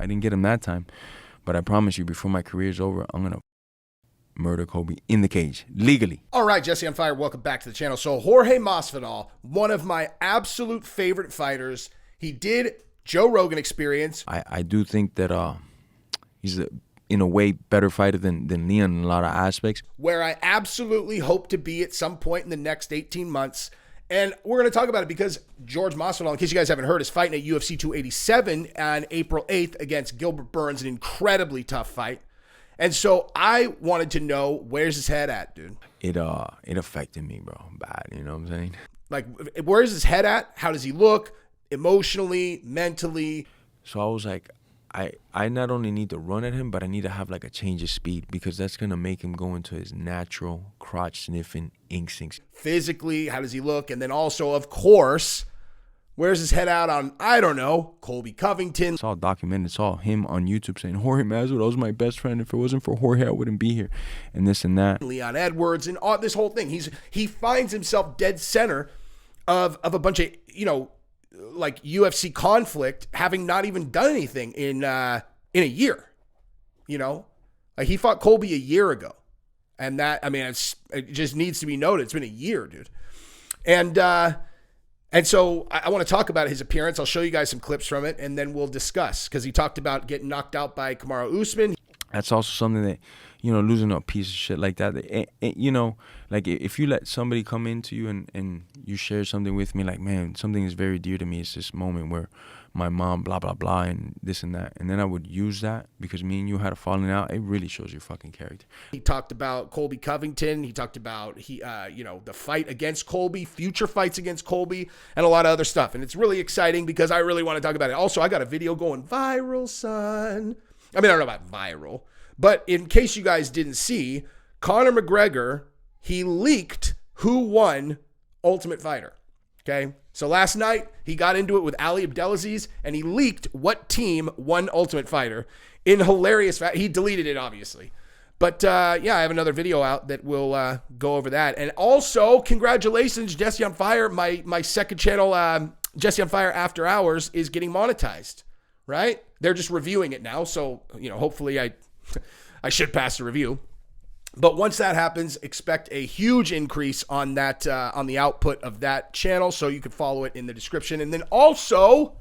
I didn't get him that time, but I promise you, before my career's over, I'm going to murder Colby in the cage, legally. All right, Jesse on Fire, welcome back to the channel. So Jorge Masvidal, one of my absolute favorite fighters. He did Joe Rogan Experience. I do think that he's in a way better fighter than Leon in a lot of aspects. Where I absolutely hope to be at some point in the next 18 months. And we're going to talk about it because Jorge Masvidal, in case you guys haven't heard, is fighting at UFC 287 on April 8th against Gilbert Burns, an incredibly tough fight. And so I wanted to know, where's his head at, dude? It affected me, bro, bad, you know what I'm saying? Like, where's his head at? How does he look emotionally, mentally? So I was like, I not only need to run at him, but I need to have like a change of speed, because that's going to make him go into his natural crotch sniffing instincts. Physically, how does he look? And then also, of course, where's his head out on, I don't know, Colby Covington? It's all documented. It's all him on YouTube saying, Jorge Masvidal was my best friend. If it wasn't for Jorge, I wouldn't be here. And this and that. Leon Edwards and all this whole thing. He finds himself dead center of a bunch of, you know, like UFC conflict, having not even done anything in a year. You know, like he fought Colby a year ago, and that, I mean, it just needs to be noted. It's been a year, dude. And so I want to talk about his appearance. I'll show you guys some clips from it, and then we'll discuss, because he talked about getting knocked out by Kamaru Usman. That's also something that, you know, losing a piece of shit like that. You know, like if you let somebody come into you and you share something with me, like, man, something is very dear to me. It's this moment where my mom, blah, blah, blah, and this and that. And then I would use that because me and you had a falling out. It really shows your fucking character. He talked about Colby Covington. He talked about, you know, the fight against Colby, future fights against Colby, and a lot of other stuff. And it's really exciting because I really want to talk about it. Also, I got a video going viral, son. I mean, I don't know about viral, but in case you guys didn't see, Conor McGregor, he leaked who won Ultimate Fighter. Okay. So last night he got into it with Ali Abdelaziz, and he leaked what team won Ultimate Fighter in hilarious fashion. He deleted it, obviously. But yeah, I have another video out that will go over that. And also, congratulations, Jesse on Fire. My second channel, Jesse on Fire After Hours, is getting monetized, right? They're just reviewing it now. So, you know, hopefully I should pass the review. But once that happens, expect a huge increase on that, on the output of that channel. So you can follow it in the description. And then also,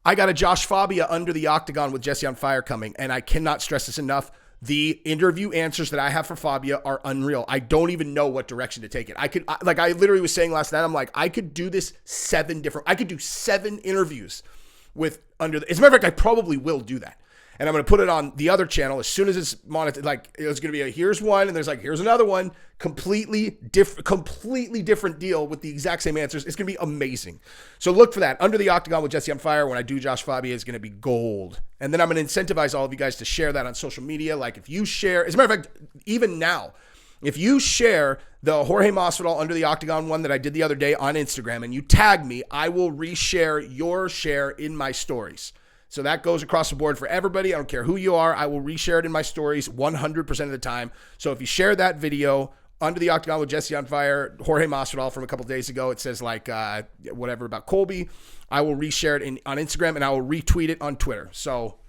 I got a Josh Fabia Under the Octagon with Jesse on Fire coming. And I cannot stress this enough. The interview answers that I have for Fabia are unreal. I don't even know what direction to take it. I literally was saying last night, I'm like, I could do this I could do 7 interviews with Under the, as a matter of fact, I probably will do that. And I'm going to put it on the other channel as soon as it's monetized. Like, it's going to be here's one, and there's like, here's another one. Completely different deal with the exact same answers. It's going to be amazing. So look for that. Under the Octagon with Jesse on Fire, when I do Josh Fabia, is going to be gold. And then I'm going to incentivize all of you guys to share that on social media. Like, if you share, as a matter of fact, even now, if you share the Jorge Masvidal Under the Octagon one that I did the other day on Instagram, and you tag me, I will reshare your share in my stories. So that goes across the board for everybody. I don't care who you are. I will reshare it in my stories 100% of the time. So if you share that video, Under the Octagon with Jesse on Fire, Jorge Masvidal from a couple days ago, it says like whatever about Colby, I will reshare it on Instagram, and I will retweet it on Twitter. So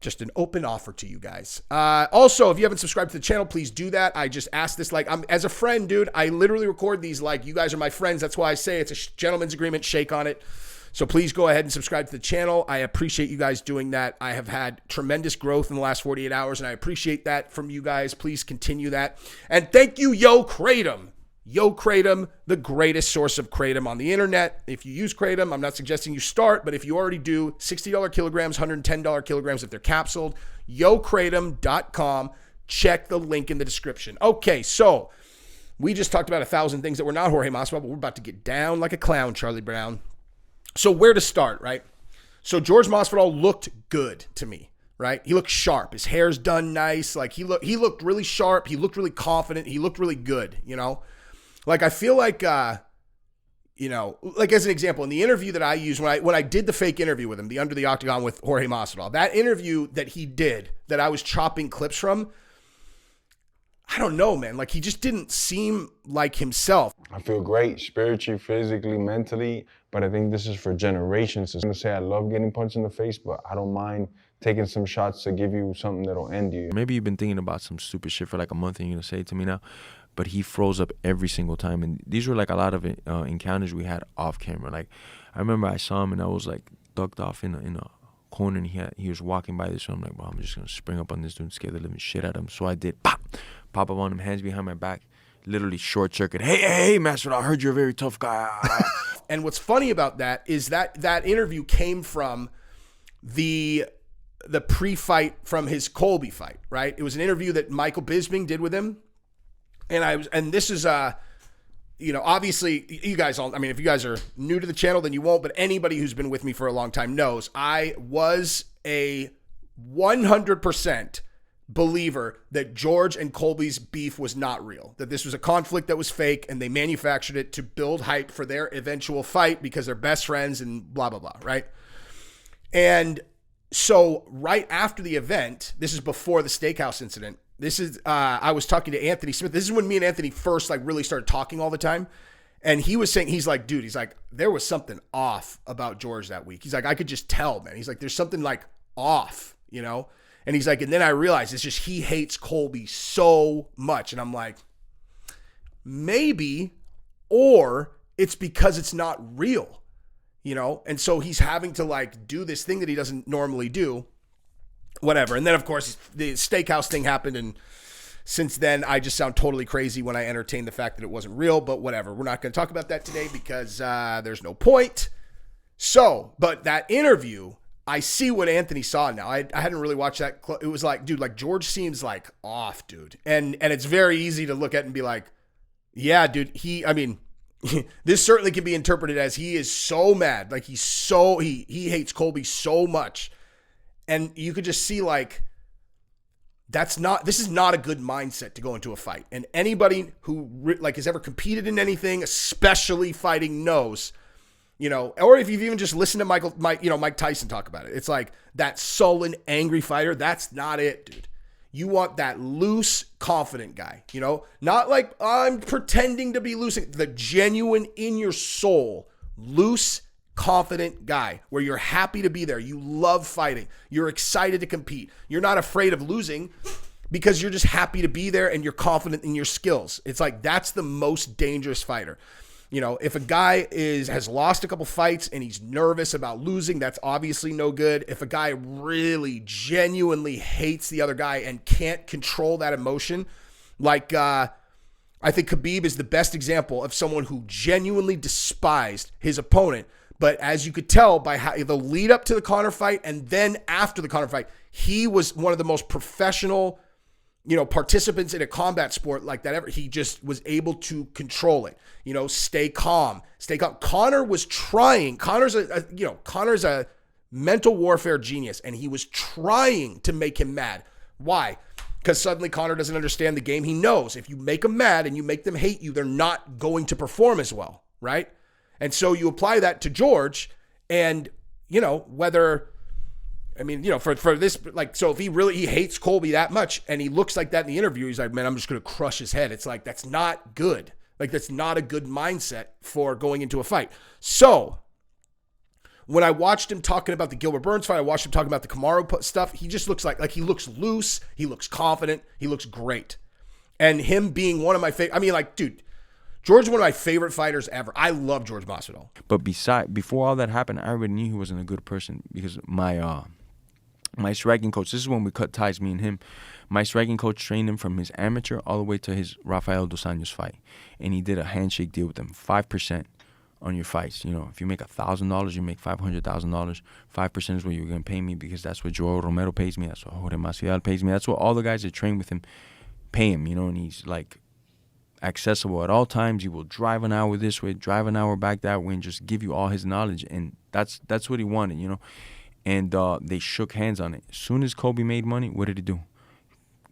just an open offer to you guys. Also, if you haven't subscribed to the channel, please do that. I just asked this, like, as a friend, dude, I literally record these like, you guys are my friends. That's why I say it's a gentleman's agreement, shake on it. So please go ahead and subscribe to the channel. I appreciate you guys doing that. I have had tremendous growth in the last 48 hours, and I appreciate that from you guys. Please continue that. And thank you, Yo Kratom. Yo Kratom, the greatest source of kratom on the internet. If you use kratom, I'm not suggesting you start, but if you already do, $60 kilograms, $110 kilograms if they're capsuled. YoKratom.com. Check the link in the description. Okay, so we just talked about 1,000 things that were not Jorge Masvidal, but we're about to get down like a clown, Charlie Brown. So where to start, right? So Jorge Masvidal looked good to me, right? He looked sharp. His hair's done nice. Like he looked really sharp. He looked really confident. He looked really good, you know? Like I feel like, you know, like as an example, in the interview that I used when I did the fake interview with him, the Under the Octagon with Jorge Masvidal, that interview that he did that I was chopping clips from, I don't know, man. Like, he just didn't seem like himself. I feel great spiritually, physically, mentally, but I think this is for generations. I'm gonna say I love getting punched in the face, but I don't mind taking some shots to give you something that'll end you. Maybe you've been thinking about some stupid shit for like a month and you're gonna say it to me now, but he froze up every single time. And these were like a lot of encounters we had off camera. Like, I remember I saw him and I was like ducked off in a corner, and he was walking by this, so I'm like, bro, I'm just gonna spring up on this dude and scare the living shit out of him. So I did, pop up on him, hands behind my back, literally short circuit. Hey, Masvidal, I heard you're a very tough guy. And what's funny about that is that interview came from the pre-fight from his Colby fight, right? It was an interview that Michael Bisping did with him, and this is obviously, you guys all, I mean, if you guys are new to the channel, then you won't, but anybody who's been with me for a long time knows I was a 100% believer that George and Colby's beef was not real, that this was a conflict that was fake, and they manufactured it to build hype for their eventual fight because they're best friends and blah, blah, blah, right? And so right after the event, this is before the steakhouse incident, this is, I was talking to Anthony Smith. This is when me and Anthony first like really started talking all the time. And he was saying, he's like, dude, he's like, there was something off about George that week. He's like, I could just tell, man. He's like, there's something like off, you know? And he's like, and then I realized it's just, he hates Colby so much. And I'm like, maybe, or it's because it's not real, you know? And so he's having to like do this thing that he doesn't normally do. Whatever. And then, of course, the steakhouse thing happened. And since then, I just sound totally crazy when I entertain the fact that it wasn't real. But whatever. We're not going to talk about that today because there's no point. So, but that interview, I see what Anthony saw now. I hadn't really watched that. It was like, dude, like George seems like off, dude. And it's very easy to look at and be like, yeah, dude, this certainly can be interpreted as he is so mad. Like he hates Colby so much. And you could just see like, this is not a good mindset to go into a fight. And anybody who like has ever competed in anything, especially fighting, knows, you know, or if you've even just listened to Mike Tyson talk about it, it's like that sullen, angry fighter. That's not it, dude. You want that loose, confident guy, you know, not like I'm pretending to be loose, the genuine in your soul, loose, confident guy where you're happy to be there. You love fighting. You're excited to compete. You're not afraid of losing because you're just happy to be there and you're confident in your skills. It's like, that's the most dangerous fighter. You know, if a guy has lost a couple fights and he's nervous about losing, that's obviously no good. If a guy really genuinely hates the other guy and can't control that emotion, like, I think Khabib is the best example of someone who genuinely despised his opponent. But as you could tell by how the lead up to the Conor fight and then after the Conor fight, he was one of the most professional, you know, participants in a combat sport like that ever. He just was able to control it, you know, stay calm. Conor was trying. Conor's a mental warfare genius, and he was trying to make him mad. Why? Because suddenly Conor doesn't understand the game. He knows if you make them mad and you make them hate you, they're not going to perform as well, right? And so you apply that to George, and, you know, for this, like, so if he hates Colby that much and he looks like that in the interview, he's like, man, I'm just going to crush his head. It's like, that's not good. Like, that's not a good mindset for going into a fight. So when I watched him talking about the Gilbert Burns fight, I watched him talking about the Kamaru stuff. He just looks like he looks loose. He looks confident. He looks great. And him being one of my favorite, I mean, like, dude, George is one of my favorite fighters ever. I love George Masvidal. But before all that happened, I already knew he wasn't a good person because my striking coach, this is when we cut ties, me and him. My striking coach trained him from his amateur all the way to his Rafael Dos Anjos fight. And he did a handshake deal with him, 5% on your fights. You know, if you make $1,000, you make $500,000. 5% is what you're going to pay me because that's what Joe Romero pays me. That's what Jorge Masvidal pays me. That's what all the guys that train with him pay him, you know, and he's like accessible at all times. He will drive an hour this way, drive an hour back that way, and just give you all his knowledge. And that's what he wanted, you know. And they shook hands on it. As soon as Colby made money, what did he do?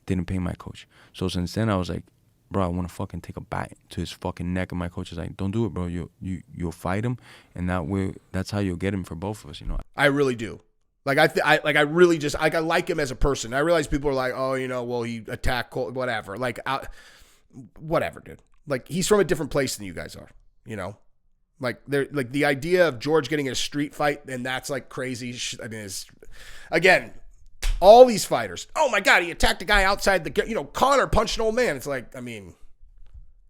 Didn't pay my coach. So since then, I was like, bro, I want to fucking take a bat to his fucking neck. And my coach is like, don't do it, bro. You'll fight him, and that's how you'll get him for both of us, you know. I really do. Like I really just I like him as a person. I realize people are like, oh, well, he attacked Colby, whatever. Like, whatever, dude. Like, he's from a different place than you guys are. Like the idea of George getting in a street fight and that's like crazy. I mean, it's, again, all these fighters. Oh my God, he attacked a guy outside the. Conor punched an old man. It's like, I mean,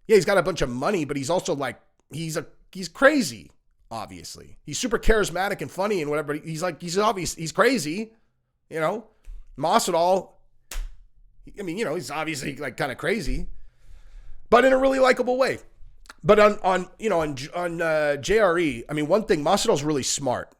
yeah, he's got a bunch of money, but he's also like he's crazy. Obviously, he's super charismatic and funny and whatever. But he's crazy, Masvidal, I mean, he's obviously like kind of crazy, but in a really likable way. But on JRE, I mean, one thing, Masvidal's really smart.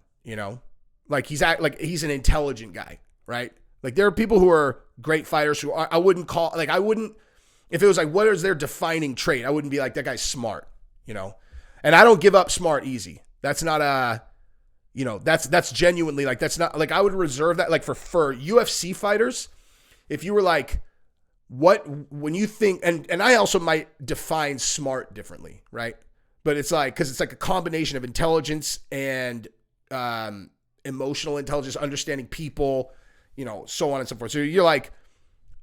Like he's an intelligent guy, right? Like there are people who are great fighters who I wouldn't call if it was like what is their defining trait, I wouldn't be like that guy's smart, And I don't give up smart easy. That's not that's genuinely like, that's not like, I would reserve that like for UFC fighters. If you were like, when you think, and I also might define smart differently, right? But it's like, cause it's like a combination of intelligence and, emotional intelligence, understanding people, so on and so forth. So you're like,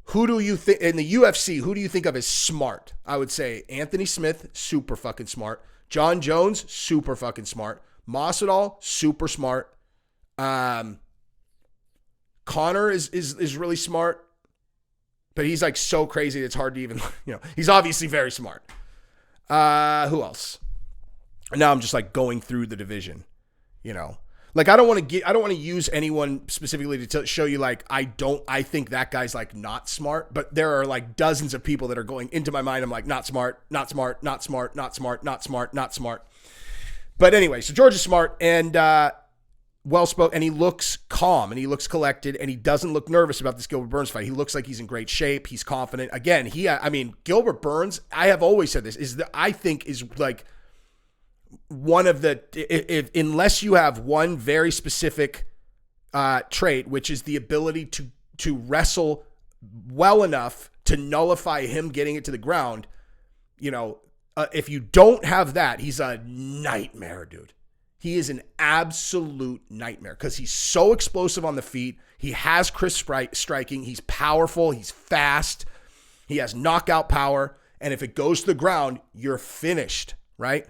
who do you think in the UFC, who do you think of as smart? I would say Anthony Smith, super fucking smart. John Jones, super fucking smart. Masvidal, super smart. Conor is really smart, but he's like so crazy it's hard to even, he's obviously very smart. Who else? Now I'm just like going through the division, Like I don't want to use anyone specifically to show you like I think that guy's like not smart, but there are like dozens of people that are going into my mind. I'm like not smart, not smart, not smart, not smart, not smart, not smart. But anyway, so George is smart and well spoken, and he looks calm and he looks collected and he doesn't look nervous about this Gilbert Burns fight. He looks like he's in great shape. He's confident. Again, Gilbert Burns, I have always said this, I think is like one of the, unless you have one very specific trait, which is the ability to wrestle well enough to nullify him getting it to the ground, if you don't have that, he's a nightmare, dude. He is an absolute nightmare because he's so explosive on the feet. He has crisp striking. He's powerful. He's fast. He has knockout power. And if it goes to the ground, you're finished, right?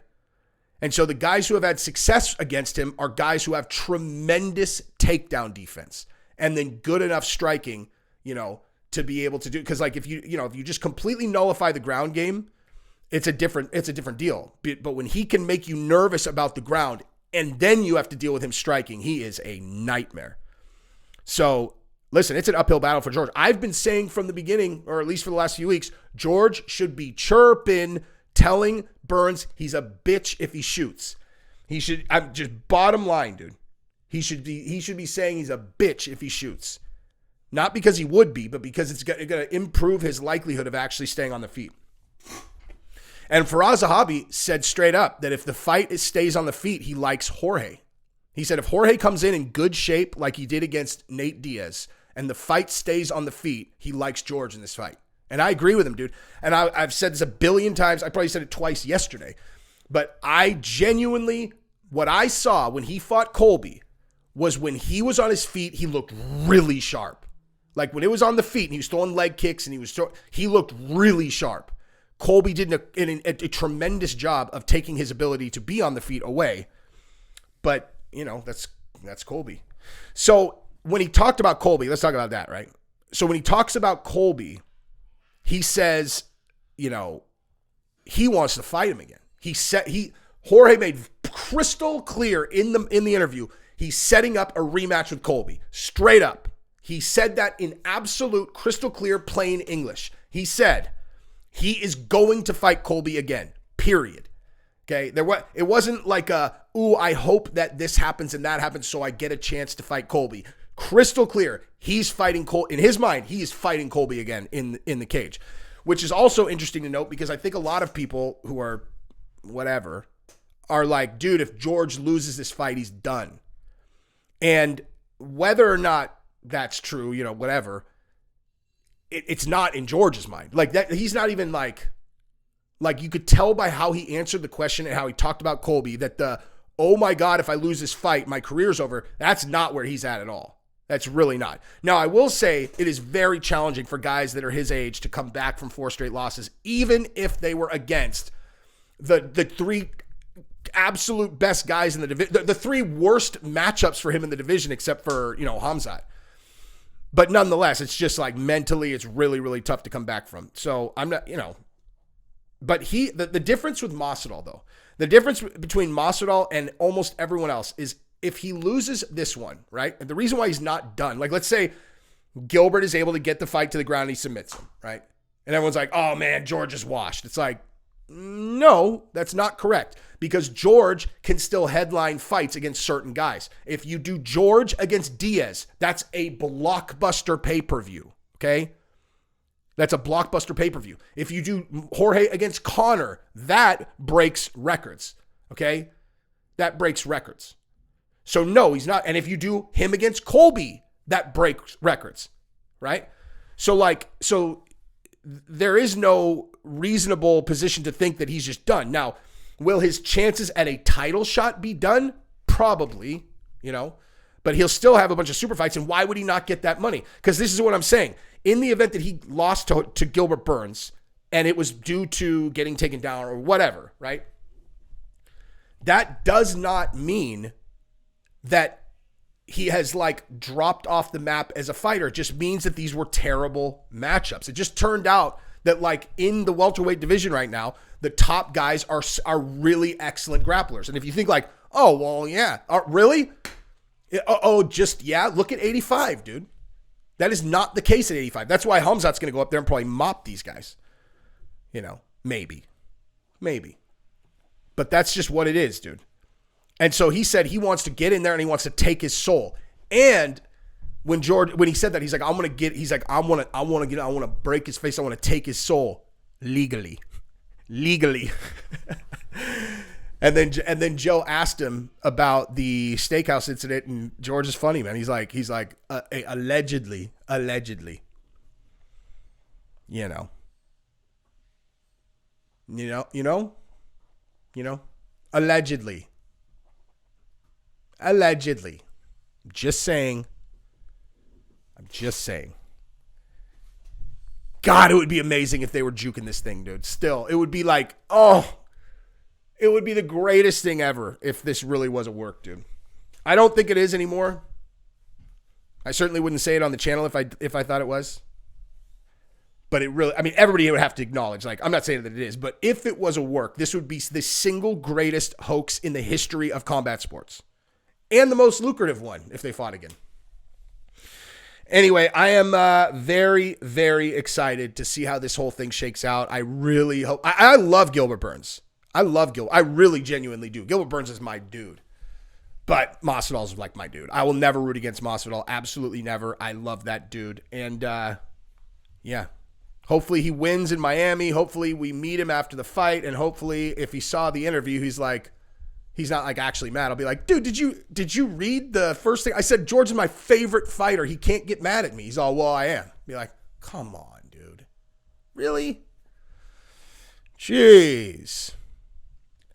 And so the guys who have had success against him are guys who have tremendous takedown defense and then good enough striking, to be able to do. Because like if you just completely nullify the ground game, it's a different deal. But when he can make you nervous about the ground and then you have to deal with him striking, he is a nightmare. So listen, it's an uphill battle for George. I've been saying from the beginning, or at least for the last few weeks, George should be chirping, telling Burns he's a bitch if he shoots. He should, I'm just bottom line, dude. He should be saying he's a bitch if he shoots. Not because he would be, but because it's going to improve his likelihood of actually staying on the feet. And Faraz Zahabi said straight up that if the fight stays on the feet, he likes Jorge. He said if Jorge comes in good shape like he did against Nate Diaz and the fight stays on the feet, he likes George in this fight. And I agree with him, dude. And I've said this a billion times. I probably said it twice yesterday. But I genuinely, what I saw when he fought Colby was when he was on his feet, he looked really sharp. Like when it was on the feet and he was throwing leg kicks and he looked really sharp. Colby did a tremendous job of taking his ability to be on the feet away. But, that's Colby. So when he talked about Colby, let's talk about that, right? So when he talks about Colby, he says, he wants to fight him again. Jorge made crystal clear in the interview, he's setting up a rematch with Colby. Straight up. He said that in absolute crystal clear plain English. He said he is going to fight Colby again. Period. Okay? It wasn't like I hope that this happens and that happens so I get a chance to fight Colby. Crystal clear. He's fighting Colby. In his mind, he is fighting Colby again in the cage, which is also interesting to note because I think a lot of people who are whatever are like, dude, if George loses this fight, he's done. And whether or not that's true, whatever, it's not in George's mind. Like that, he's not even like you could tell by how he answered the question and how he talked about Colby that the oh my God, if I lose this fight, my career's over. That's not where he's at all. That's really not. Now, I will say it is very challenging for guys that are his age to come back from 4 straight losses, even if they were against the 3 absolute best guys in the division, the 3 worst matchups for him in the division, except for, Khamzat. But nonetheless, it's just like mentally, it's really, really tough to come back from. So I'm not, but the difference with Masvidal though, the difference between Masvidal and almost everyone else is if he loses this one, right? And the reason why he's not done, like let's say Gilbert is able to get the fight to the ground and he submits him, right? And everyone's like, oh man, George is washed. It's like, no, that's not correct because George can still headline fights against certain guys. If you do George against Diaz, that's a blockbuster pay-per-view, okay? That's a blockbuster pay-per-view. If you do Jorge against Conor, that breaks records, okay? That breaks records. So no, he's not. And if you do him against Colby, that breaks records, right? So there is no reasonable position to think that he's just done. Now, will his chances at a title shot be done? Probably, but he'll still have a bunch of super fights. And why would he not get that money? Because this is what I'm saying. In the event that he lost to Gilbert Burns and it was due to getting taken down or whatever, right? That does not mean that he has dropped off the map as a fighter. It just means that these were terrible matchups. It just turned out that in the welterweight division right now, the top guys are really excellent grapplers. And if you think oh, well, yeah, really? Look at 85, dude. That is not the case at 85. That's why Khamzat's going to go up there and probably mop these guys. Maybe. But that's just what it is, dude. And so he said he wants to get in there and he wants to take his soul. And when he said that, he's like, I want to break his face. I want to take his soul legally. And then Joe asked him about the steakhouse incident, and George is funny, man. He's like, allegedly, allegedly. Just saying. I'm just saying. God, it would be amazing if they were juking this thing, dude. Still, it would be it would be the greatest thing ever if this really was a work, dude. I don't think it is anymore. I certainly wouldn't say it on the channel if I thought it was. But it really, everybody would have to acknowledge, I'm not saying that it is, but if it was a work, this would be the single greatest hoax in the history of combat sports. And the most lucrative one if they fought again. Anyway, I am very, very excited to see how this whole thing shakes out. I really hope. I love Gilbert Burns. I really genuinely do. Gilbert Burns is my dude. But Masvidal's my dude. I will never root against Masvidal. Absolutely never. I love that dude. And yeah. Hopefully he wins in Miami. Hopefully we meet him after the fight. And hopefully if he saw the interview, he's not actually mad. I'll be like, dude, did you read the first thing? I said, George is my favorite fighter. He can't get mad at me. He's all, well, I am. Be like, come on, dude. Really? Jeez.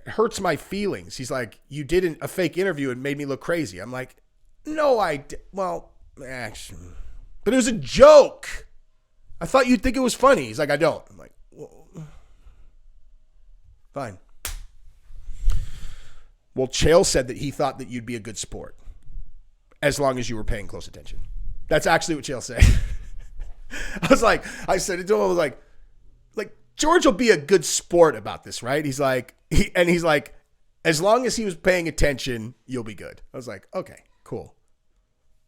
It hurts my feelings. He's like, you did a fake interview and made me look crazy. I'm like, no, well, actually, but it was a joke. I thought you'd think it was funny. He's like, I don't. I'm like, well, fine. Well, Chael said that he thought that you'd be a good sport as long as you were paying close attention. That's actually what Chael said. I said it to him, I was like, George will be a good sport about this, right? He's like, as long as he was paying attention, you'll be good. I was like, okay, cool.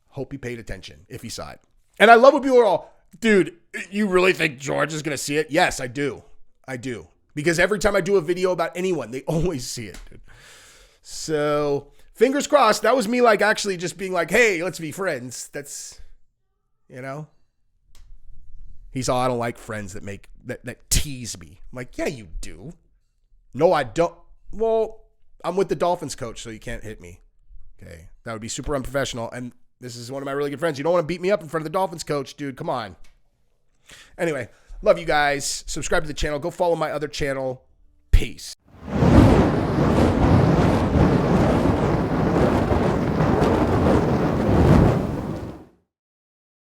Hope he paid attention if he saw it. And I love when people are all, dude, you really think George is going to see it? Yes, I do. Because every time I do a video about anyone, they always see it, dude. So fingers crossed. That was me actually just being like, hey, let's be friends. That's, He's all, I don't like friends that tease me. I'm like, yeah, you do. No, I don't. Well, I'm with the Dolphins coach, so you can't hit me. Okay. That would be super unprofessional. And this is one of my really good friends. You don't want to beat me up in front of the Dolphins coach, dude. Come on. Anyway, love you guys. Subscribe to the channel. Go follow my other channel. Peace.